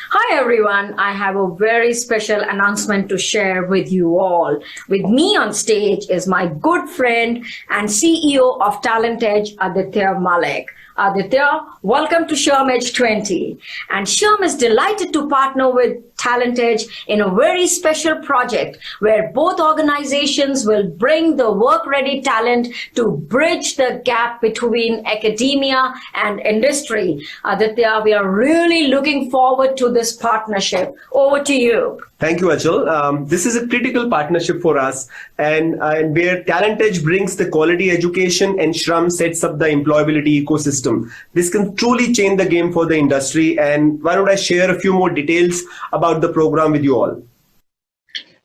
Hi everyone, I have a very special announcement to share with you all. With me on stage is my good friend and CEO of Talentedge, Aditya Malik. Aditya, welcome to SHRM Edge 20. And SHRM is delighted to partner with Talentedge in a very special project where both organizations will bring the work-ready talent to bridge the gap between academia and industry. Aditya, we are really looking forward to this partnership. Over to you. Thank you, Achal. This is a critical partnership for us, and where Talentedge brings the quality education and SHRM sets up the employability ecosystem. This can truly change the game for the industry, and why don't I share a few more details about the program with you all.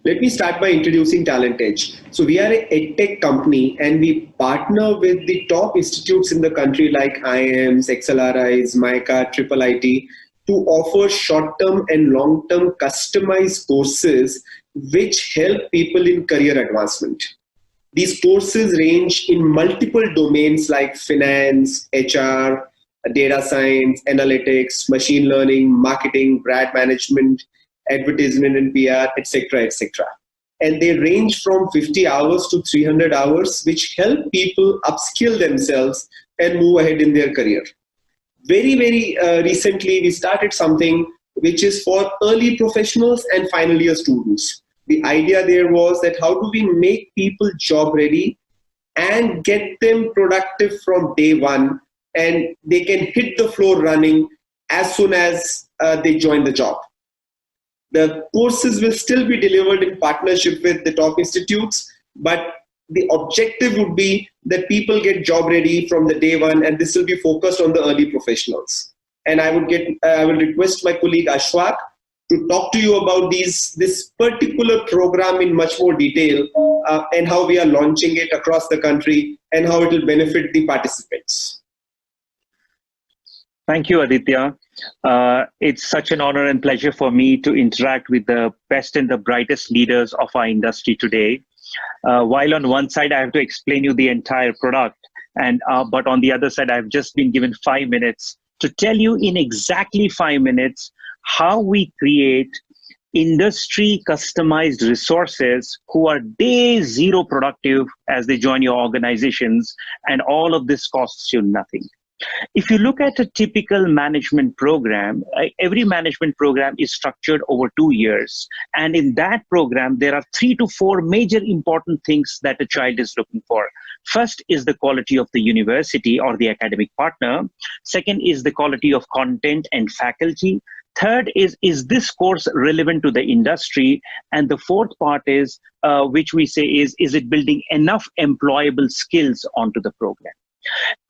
Let me start by introducing Talentedge. So we are a EdTech company, and we partner with the top institutes in the country like IIMs, XLRIs, MICA, IIIT, to offer short-term and long-term customized courses which help people in career advancement. These courses range in multiple domains like finance, HR, data science, analytics, machine learning, marketing, brand management, advertisement and PR, etc., etc. And they range from 50 hours to 300 hours, which help people upskill themselves and move ahead in their career. Very recently, we started something which is for early professionals and final year students. The idea there was that how do we make people job ready and get them productive from day one, and they can hit the floor running as soon as they join the job. The courses will still be delivered in partnership with the top institutes, but the objective would be that people get job ready from the day one, and this will be focused on the early professionals. And I will request my colleague Ashfaq to talk to you about this particular program in much more detail, and how we are launching it across the country and how it will benefit the participants. Thank you, Aditya. It's such an honor and pleasure for me to interact with the best and the brightest leaders of our industry today. While on one side I have to explain you the entire product, but on the other side I've just been given 5 minutes to tell you in exactly 5 minutes how we create industry customized resources who are day zero productive as they join your organizations, and all of this costs you nothing. If you look at a typical management program, every management program is structured over 2 years. And in that program, there are 3 to 4 major important things that a child is looking for. First is the quality of the university or the academic partner. Second is the quality of content and faculty. Third is this course relevant to the industry? And the fourth part is, which we say is it building enough employable skills onto the program?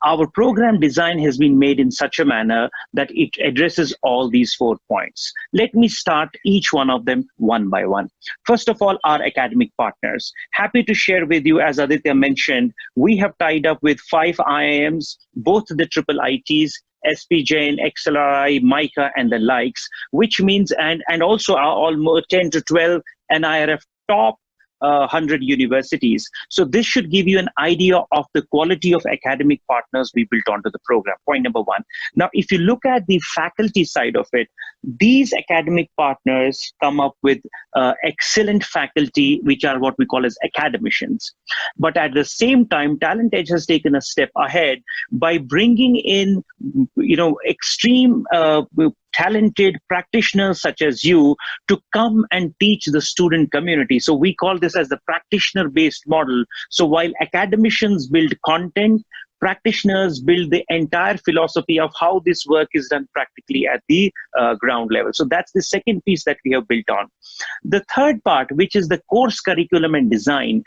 Our program design has been made in such a manner that it addresses all these 4 points. Let me start each one of them one by one. First of all, our academic partners. Happy to share with you, as Aditya mentioned, we have tied up with 5 IIMs, both the IIITs, SP Jain, XLRI, MICA, and the likes, which means, and also our almost 10 to 12 NIRF top 100 universities. So this should give you an idea of the quality of academic partners we built onto the program. Point number one. Now, if you look at the faculty side of it, these academic partners come up with excellent faculty, which are what we call as academicians. But at the same time, Talentedge has taken a step ahead by bringing in, extreme talented practitioners such as you to come and teach the student community. So we call this as the practitioner-based model. So while academicians build content, practitioners build the entire philosophy of how this work is done practically at the ground level. So that's the second piece that we have built on. The third part, which is the course curriculum and design,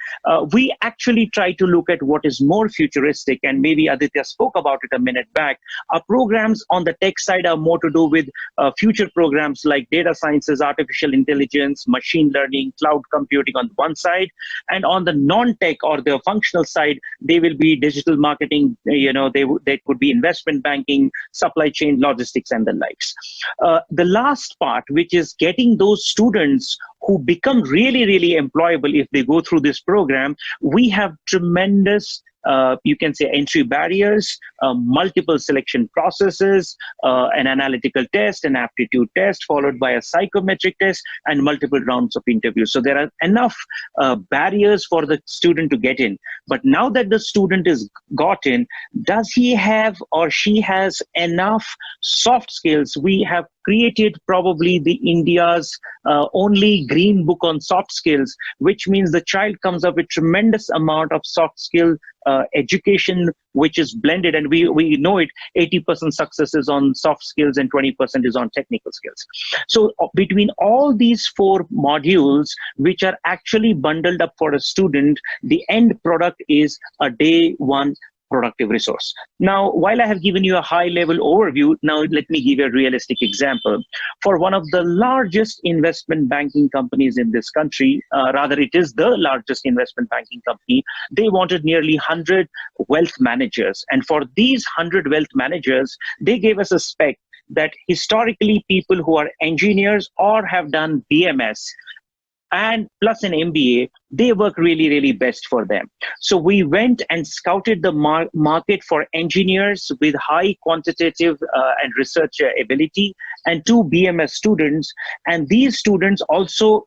we actually try to look at what is more futuristic, and maybe Aditya spoke about it a minute back. Our programs on the tech side are more to do with future programs like data sciences, artificial intelligence, machine learning, cloud computing on one side, and on the non-tech or the functional side, they will be digital marketing, they could be investment banking, supply chain, logistics, and the likes. The last part, which is getting those students who become really employable if they go through this program, we have tremendous you can say entry barriers, multiple selection processes, an analytical test, an aptitude test, followed by a psychometric test, and multiple rounds of interviews. So there are enough barriers for the student to get in. But now that the student is got in, does he have or she has enough soft skills? We have created probably the India's only green book on soft skills, which means the child comes up with tremendous amount of soft skill education, which is blended, and we know it, 80% success is on soft skills and 20% is on technical skills. So between all these 4 modules, which are actually bundled up for a student, the end product is a day one productive resource. Now, while I have given you a high level overview, now let me give you a realistic example. For one of the largest investment banking companies in this country, rather it is the largest investment banking company, they wanted nearly 100 wealth managers. And for these 100 wealth managers, they gave us a spec that historically people who are engineers or have done BMS and plus an MBA, they work really, really best for them. So we went and scouted the market for engineers with high quantitative and research ability, and 2 BMS students. And these students also,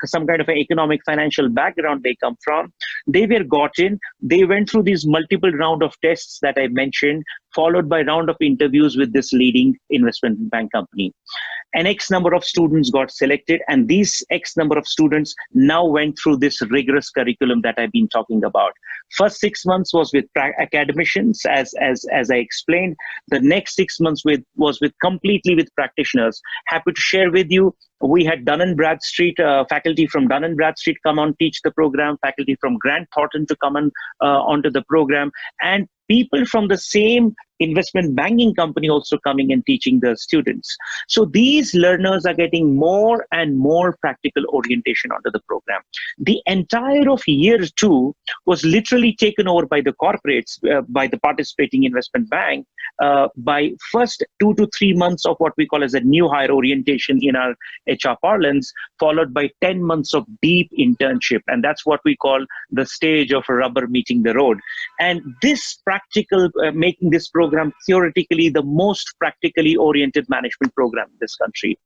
some kind of an economic financial background they come from. They were got in, they went through these multiple round of tests that I mentioned, followed by round of interviews with this leading investment bank company. An X number of students got selected, and these X number of students now went through this rigorous curriculum that I've been talking about. First 6 months was with academicians, as I explained. The next 6 months was completely with practitioners. Happy to share with you, we had Dun & Bradstreet, faculty from Dun & Bradstreet come on teach the program, faculty from Grant Thornton to come on onto the program, and people from the same investment banking company also coming and teaching the students. So these learners are getting more and more practical orientation onto the program. The entire of year 2 was literally taken over by the corporates, by the participating investment bank, by first 2 to 3 months of what we call as a new hire orientation in our HR parlance, followed by 10 months of deep internship. And that's what we call the stage of rubber meeting the road. And this practical, making this program theoretically the most practically oriented management program in this country.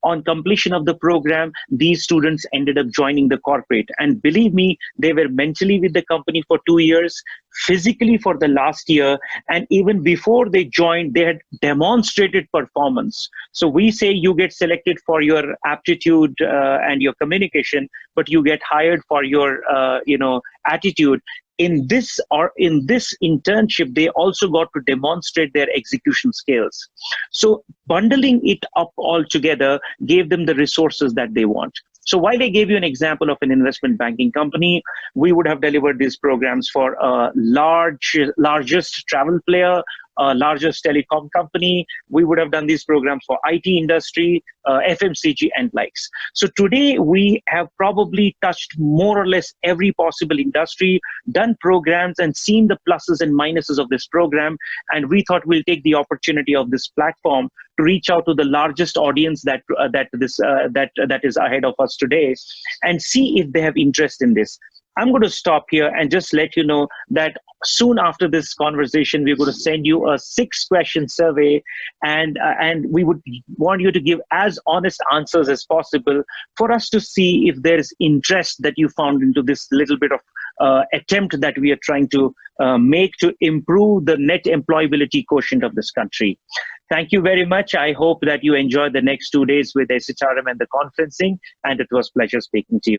On completion of the program, these students ended up joining the corporate. And believe me, they were mentally with the company for 2 years, physically for the last year, and even before they joined, they had demonstrated performance. So we say you get selected for your aptitude and your communication, but you get hired for your attitude. In this internship, they also got to demonstrate their execution skills. So bundling it up all together gave them the resources that they want. So while I gave you an example of an investment banking company, we would have delivered these programs for a largest travel player, largest telecom company. We would have done these programs for IT industry, FMCG and likes. So today we have probably touched more or less every possible industry, done programs and seen the pluses and minuses of this program. And we thought we'll take the opportunity of this platform to reach out to the largest audience that is ahead of us today and see if they have interest in this. I'm going to stop here and just let you know that soon after this conversation, we're going to send you a 6-question survey, and we would want you to give as honest answers as possible for us to see if there is interest that you found into this little bit of attempt that we are trying to make to improve the net employability quotient of this country. Thank you very much. I hope that you enjoy the next 2 days with SHRM and the conferencing, and it was a pleasure speaking to you.